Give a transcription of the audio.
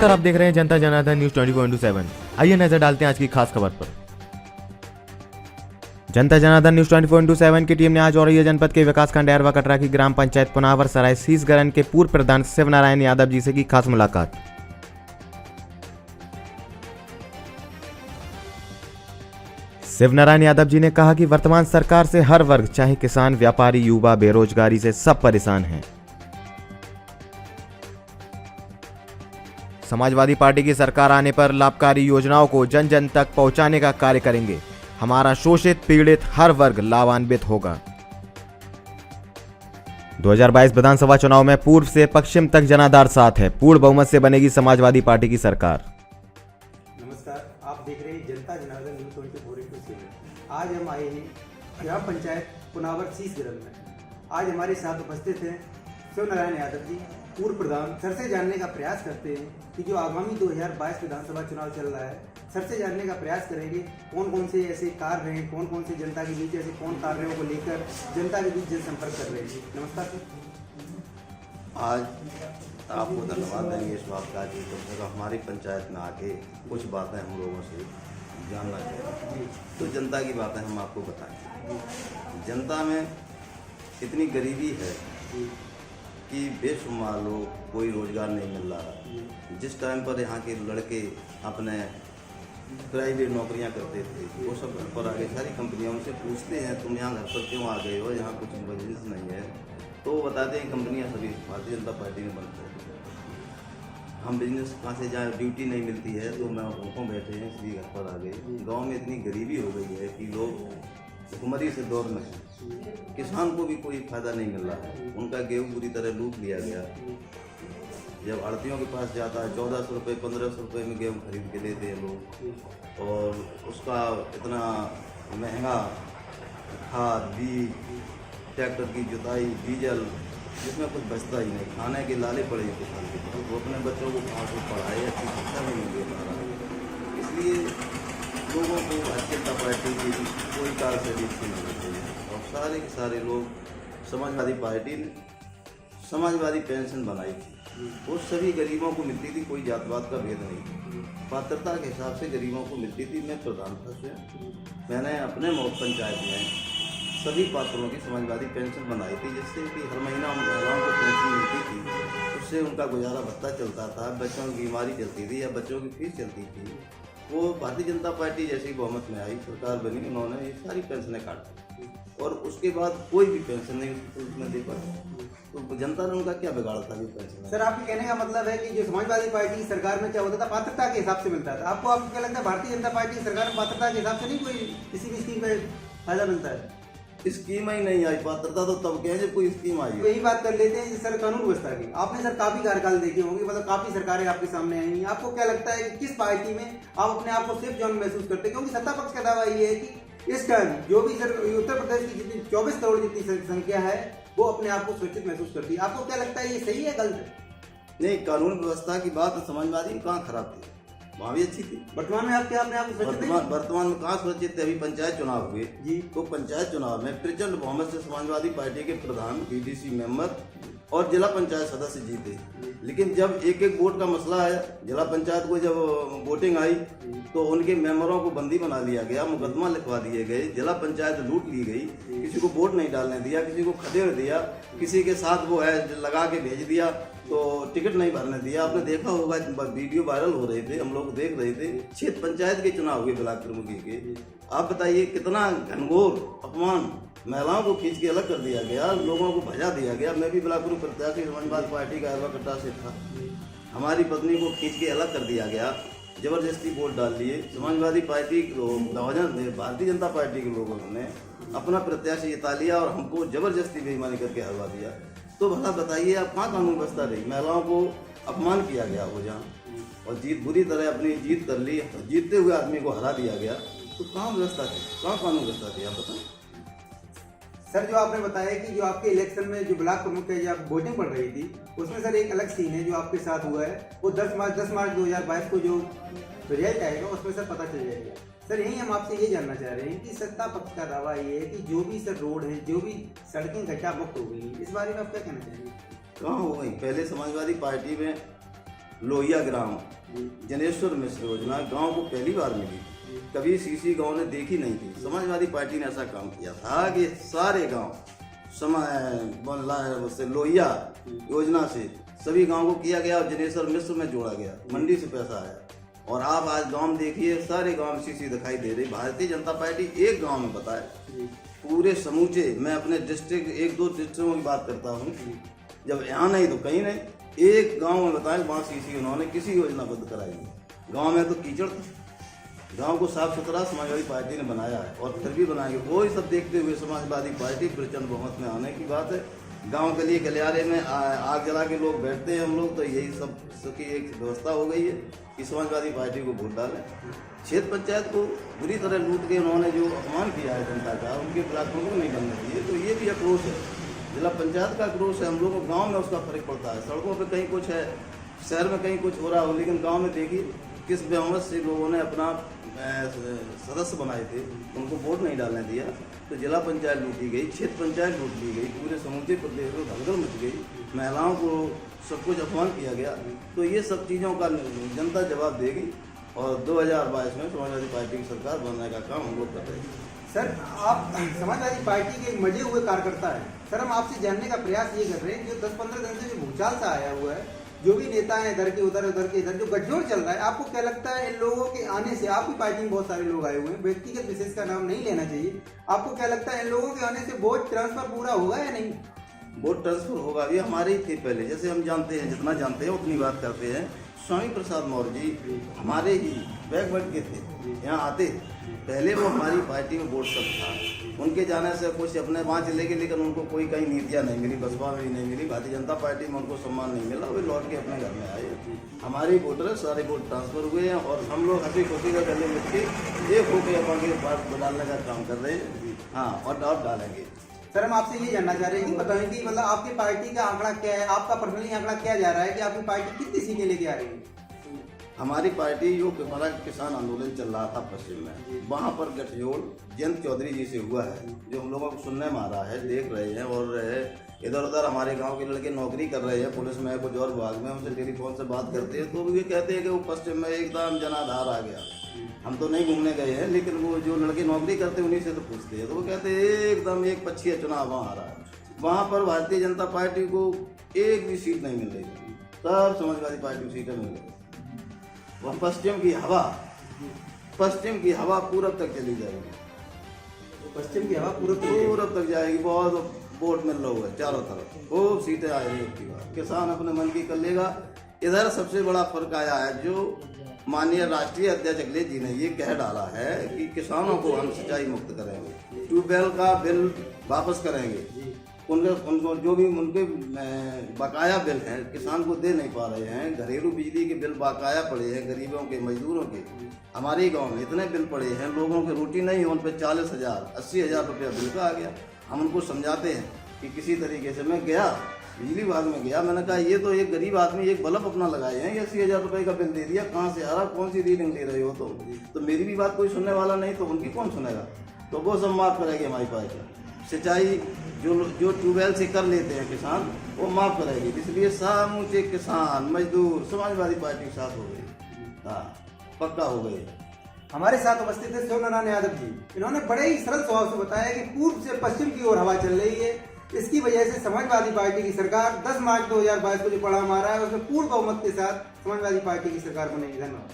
नमस्कार, आप देख रहे हैं जनता जनार्दन न्यूज 24/7। आइए नजर डालते हैं आज की खास खबर पर। जनता जनार्दन न्यूज 24/7 की टीम ने आज औरैया जनपद के विकासखंड अरवा कटरा की ग्राम पंचायत पुनावर सराय सीसगरन के पूर्व प्रधान शिवनारायण यादव जी से की खास मुलाकात। शिवनारायण यादव जी ने कहा कि वर्तमान सरकार से हर वर्ग चाहे किसान, व्यापारी, युवा, बेरोजगारी से सब परेशान हैं। समाजवादी पार्टी की सरकार आने पर लाभकारी योजनाओं को जन जन तक पहुंचाने का कार्य करेंगे। हमारा शोषित पीड़ित हर वर्ग लाभान्वित होगा। 2022 विधानसभा चुनाव में पूर्व से पश्चिम तक जनाधार साथ है। पूर्ण बहुमत से बनेगी समाजवादी पार्टी की सरकार। नमस्कार, आप देख रहे हैं जनता जनार्दन न्यूज 24/7। आज हम आए हैं ग्राम पंचायत पुनावर सीसगरन में। आज हमारे साथ उपस्थित हैं शिवनारायण यादव जी, पूर्व प्रधान। सर से जानने का प्रयास करते हैं कि जो आगामी 2022 विधानसभा चुनाव चल रहा है, सर से जानने का प्रयास करेंगे कौन कौन से ऐसे कार्य हैं, कौन कौन से जनता के बीच ऐसे कौन कार्यों को लेकर जनता के बीच जनसंपर्क कर रहे हैं। नमस्कार सर। आज आपको धन्यवाद देंगे इस बात का कि तो हमारी पंचायत में आके कुछ बातें हम लोगों से जानना चाहिए, तो जनता की बातें हम आपको बताएं। जनता में इतनी गरीबी है कि बेशुमार लोग, कोई रोजगार नहीं मिल रहा। जिस टाइम पर यहाँ के लड़के अपने प्राइवेट नौकरियाँ करते थे, वो सब घर पर आ गए। सारी कंपनियाँ उनसे पूछते हैं तुम यहाँ घर पर क्यों आ गए हो, यहाँ कुछ बिजनेस नहीं है, तो वो बताते हैं कंपनियाँ सभी भारतीय जनता पार्टी में बंद कर। हम बिजनेस कहाँ से जाएँ, ड्यूटी नहीं मिलती है, तो मैं भूखों बैठे हैं इसलिए घर पर आ गए। गाँव में इतनी गरीबी हो गई है कि लोग भुखमरी से दौर में हैं। किसान को भी कोई फायदा नहीं मिल रहा है, उनका गेहूँ पूरी तरह लूट लिया गया। जब आड़तियों के पास जाता है 1400 रुपये 1500 रुपये में गेहूँ खरीद के लेते हैं लोग, और उसका इतना महंगा खाद, बीज, ट्रैक्टर की जुताई, डीजल, जिसमें कुछ बचता ही नहीं। खाने के लाले पड़े हैं किसान के पास, वो अपने बच्चों को कहाँ से पढ़ाए, अच्छी शिक्षा भी नहीं दे पा रहा। इसलिए लोगों को भारतीय जनता पार्टी की कोई कार्यशैली नहीं होती है, और सारे के सारे लोग समाजवादी पार्टी ने समाजवादी पेंशन बनाई थी, वो सभी गरीबों को मिलती थी, कोई जातवाद का भेद नहीं। पात्रता के हिसाब से गरीबों को मिलती थी। मैं प्रधान था स्वयं, मैंने अपने पंचायत में सभी पात्रों की समाजवादी पेंशन बनाई थी, जिससे कि हर महीना महिलाओं को पेंशन मिलती थी। उससे उनका गुजारा भत्ता चलता था, बच्चों की बीमारी चलती थी या बच्चों की फीस चलती थी। वो भारतीय जनता पार्टी जैसी बहुमत में आई, सरकार बनी, उन्होंने ये सारी पेंशनें काटी, और उसके बाद कोई भी पेंशन नहीं उसमें दे पाई। तो जनता ने उनका क्या बिगाड़ा था ये पेंशन? सर, आपके कहने का मतलब है कि जो समाजवादी पार्टी की सरकार में क्या होता था, पात्रता के हिसाब से मिलता था। आपको क्या लगता है भारतीय जनता पार्टी की सरकार में पात्रता के हिसाब से नहीं कोई किसी भी स्कीम में फायदा मिलता है? स्कीम ही नहीं आई, पात्रता तो तब क्या है जब कोई स्कीम आई। यही बात कर लेते हैं सर, कानून व्यवस्था की। आपने सर काफी कार्यकाल देखे होंगे, मतलब काफी सरकारें आपके सामने आई हैं। आपको क्या लगता है कि किस पार्टी में आप अपने आप को सेफ जोन महसूस करते हैं? क्योंकि सत्ता पक्ष का दावा ये है कि इस टाइम जो भी सर उत्तर प्रदेश की जितनी 24 करोड़ जितनी संख्या है, वो अपने आप को सुरक्षित महसूस करती है। आपको क्या लगता है ये सही है, गलत है? नहीं, कानून व्यवस्था की बात समाजवादी में कहाँ खराब थी, वहाँ भी अच्छी थी। वर्तमान में आप क्या अपने आप को सुरक्षित हैं? वर्तमान में कहाँ सुरक्षित थे? अभी पंचायत चुनाव हुए जी, तो पंचायत चुनाव में प्रचंड बहुमत से समाजवादी पार्टी के प्रधान, बीडीसी मेंबर और जिला पंचायत सदस्य जीते। लेकिन जब एक एक वोट का मसला है, जिला पंचायत को जब वोटिंग आई तो उनके मेंबरों को बंदी बना लिया गया, मुकदमा लिखवा दिए गए, जिला पंचायत लूट ली गई, किसी को वोट नहीं डालने दिया, किसी को खदेड़ दिया, किसी के साथ वो है लगा के भेज दिया, तो टिकट नहीं भरने दिया। आपने देखा होगा, वीडियो वायरल हो रहे थे, हम लोग देख रहे थे। 6 पंचायत के चुनाव हुए ब्लॉक प्रमुखी के। आप बताइए कितना घनघोर अपमान, महिलाओं को खींच के अलग कर दिया गया, लोगों को भजा दिया गया। मैं भी ब्लॉक प्रमुख प्रत्याशी समाजवादी पार्टी का अरवा कट्टा से था, हमारी पत्नी को खींच के अलग कर दिया गया, जबरदस्ती वोट डाल लिए। समाजवादी पार्टी भारतीय जनता पार्टी के लोगों ने अपना प्रत्याशी जिता लिया और हमको जबरदस्ती बेईमानी करके हरवा दिया। तो भला बताइए आप कहाँ कानून व्यवस्था रही? महिलाओं को अपमान किया गया हो जहाँ, और जीत बुरी तरह अपनी जीत कर ली, जीतते हुए आदमी को हरा दिया गया, तो कहाँ व्यवस्था थी, कहाँ कानून व्यवस्था थी? आप बताएं सर। जो आपने बताया कि जो आपके इलेक्शन में जो ब्लॉक प्रमुख है, जब वोटिंग पड़ रही थी, उसमें सर एक अलग सीन है जो आपके साथ हुआ है। वो 10 मार्च 2022 को जो रिजल्ट आएगा उसमें सर पता चल जाएगा। सर, यही हम आपसे ये जानना चाह रहे हैं कि सत्ता पक्ष का दावा ये है कि जो भी सर रोड है, जो भी सड़कें घटा मुक्त हो गई, इस बारे में आप क्या कहना चाहेंगे? कहाँ हो गई? पहले समाजवादी पार्टी में लोहिया ग्राम जनेश्वर मिश्र योजना गांव को पहली बार मिली, कभी सीसी गांव ने देखी नहीं थी। समाजवादी पार्टी ने ऐसा काम किया था कि सारे गांव से लोहिया योजना से सभी गांव को किया गया और जनेश्वर मिश्र में जोड़ा गया, मंडी से पैसा आया। और आप आज गांव देखिए, सारे गांव में सीसी दिखाई दे रही। भारतीय जनता पार्टी एक गांव में बताए, पूरे समूचे, मैं अपने डिस्ट्रिक्ट 1-2 डिस्ट्रिक्टों की बात करता हूँ, जब यहाँ नहीं तो कहीं नहीं, एक गांव में बताएं वहाँ सीसी उन्होंने किसी योजना बंद कराई नहीं। गांव में तो कीचड़ था, गांव को साफ सुथरा समाजवादी पार्टी ने बनाया है और फिर भी बनाएंगे। वो ही सब देखते हुए समाजवादी पार्टी प्रचंड बहुमत में आने की बात है। गांव के लिए गलियारे में आग जला के लोग बैठते हैं हम लोग, तो यही सब की एक व्यवस्था हो गई है कि समाजवादी पार्टी को वोट डालें। क्षेत्र पंचायत को बुरी तरह लूट के उन्होंने जो अपमान किया है जनता का, उनके खिलाफ को नहीं बनना चाहिए। तो ये भी आक्रोश है, जिला पंचायत का आक्रोश है। हम लोग को गाँव में उसका फर्क पड़ता है, सड़कों पर कहीं कुछ है, शहर में कहीं कुछ हो रहा हो, लेकिन गाँव में देखिए किस बेहमत से लोगों ने अपना सदस्य बनाए थे, उनको वोट नहीं डालने दिया। तो जिला पंचायत लूटी गई, क्षेत्र पंचायत लूट ली गई, पूरे समूचे प्रदेश में भगदड़ मच गई, महिलाओं को सब कुछ अपमान किया गया। तो ये सब चीज़ों का जनता जवाब देगी और 2022 में समाजवादी पार्टी की सरकार बनने का काम हम लोग कर रहे हैं। सर, आप समाजवादी पार्टी के मजे हुए कार्यकर्ता हैं। सर, हम आपसे जानने का प्रयास ये कर रहे हैं, जो 10-15 दिन से जो भूचाल सा आया हुआ है, जो भी नेता है इधर के उधर, उधर के इधर, जो गठजोड़ चल रहा है, आपको क्या लगता है इन लोगों के आने से, आपकी पार्टी में बहुत सारे लोग आए हुए हैं, व्यक्तिगत विशेष का नाम नहीं लेना चाहिए, आपको क्या लगता है इन लोगों के आने से वोट ट्रांसफर पूरा होगा या नहीं? वोट ट्रांसफर होगा, ये हमारे ही थे पहले, जैसे हम जानते हैं, जितना जानते हैं उतनी बात करते हैं। स्वामी प्रसाद मौर्य जी हमारे ही बैकवर्ड के थे, यहाँ आते पहले, वो हमारी पार्टी में वोट सब था। उनके जाने से कुछ अपने वहाँ चले गए, लेकिन उनको कोई कहीं नीतियाँ नहीं मिली, बसपा में भी नहीं मिली, भारतीय जनता पार्टी में उनको सम्मान नहीं मिला, वे लौट के अपने घर में आए। हमारे वोटर सारे वोट ट्रांसफर हुए हैं और हम लोग हंसी खुशी का गले मिल के एक होकर अपने पार्ट डालने का काम कर रहे हैं। हाँ, और डालेंगे। सर, हम आपसे ये जानना चाह रहे हैं कि बताएं कि मतलब आपकी पार्टी का आंकड़ा क्या है, आपका पर्सनली आंकड़ा क्या जा रहा है कि आपकी पार्टी कितनी सीटें लेके आ रही है? हमारी पार्टी जो हमारा किसान आंदोलन चल रहा था पश्चिम में, वहाँ पर गठजोड़ जयंत चौधरी जी से हुआ है, जो हम लोगों को सुनने में आ रहा है, देख रहे हैं। और इधर उधर हमारे गांव के लड़के नौकरी कर रहे हैं, पुलिस में कुछ और विभाग में, उनसे टेलीफोन से बात करते हैं तो ये कहते हैं कि वो पश्चिम में एकदम जनाधार आ गया। हम तो नहीं घूमने गए हैं, लेकिन वो जो लड़के नौकरी करते हैं उन्हीं से तो पूछते हैं, तो वो कहते हैं एकदम एक पक्षीय चुनाव वहाँ आ रहा है। वहाँ पर भारतीय जनता पार्टी को एक भी सीट नहीं मिल रही, सब समाजवादी पार्टी को सीटें मिल रही। वह पश्चिम की हवा पूरब तक चली जाएगी, पश्चिम की हवा पूरब तक जाएगी। बहुत वोट मिल रहा है चारों तरफ, खूब सीटें आएगी। किसान अपने मन की कर लेगा। इधर सबसे बड़ा फर्क आया है, जो माननीय राष्ट्रीय अध्यक्ष अखिलेश जी ने ये कह डाला है कि किसानों को हम सिंचाई मुक्त करेंगे, ट्यूबवेल का बिल वापस करेंगे, उनको जो भी उनके बकाया बिल हैं किसान को दे नहीं पा रहे हैं, घरेलू बिजली के बिल बकाया पड़े हैं, गरीबों के, मजदूरों के। हमारे गांव में इतने बिल पड़े हैं, लोगों की रोटी नहीं, उन पर 40,000 80,000 रुपया बिल का आ गया। हम उनको समझाते हैं कि किसी तरीके से, मैं गया बिजली विभाग में गया, मैंने कहा ये तो एक गरीब आदमी एक बल्ब अपना लगाए हैं, ये 80,000 रुपये का बिल दे दिया, कहाँ से आ रहा, कौन सी रीडिंग ले रहे हो? तो मेरी भी बात कोई सुनने वाला नहीं, तो उनकी कौन सुनेगा? तो वो सब माफ करेगी हमारी पार्टी। सिंचाई जो ट्यूबवेल से कर लेते हैं किसान, वो माफ करेगी। इसलिए समूचे किसान मजदूर समाजवादी पार्टी के साथ हो गई। हाँ, पक्का हो गई। हमारे साथ उपस्थित है शिवनारायण यादव जी। इन्होंने बड़े ही सरल स्वभाव से बताया कि पूर्व से पश्चिम की ओर हवा चल रही है, इसकी वजह से समाजवादी पार्टी की सरकार 10 मार्च 2022 को जो परिणाम आ रहा है, उसमें पूर्ण बहुमत के साथ समाजवादी पार्टी की सरकार बनेगी। धन्यवाद।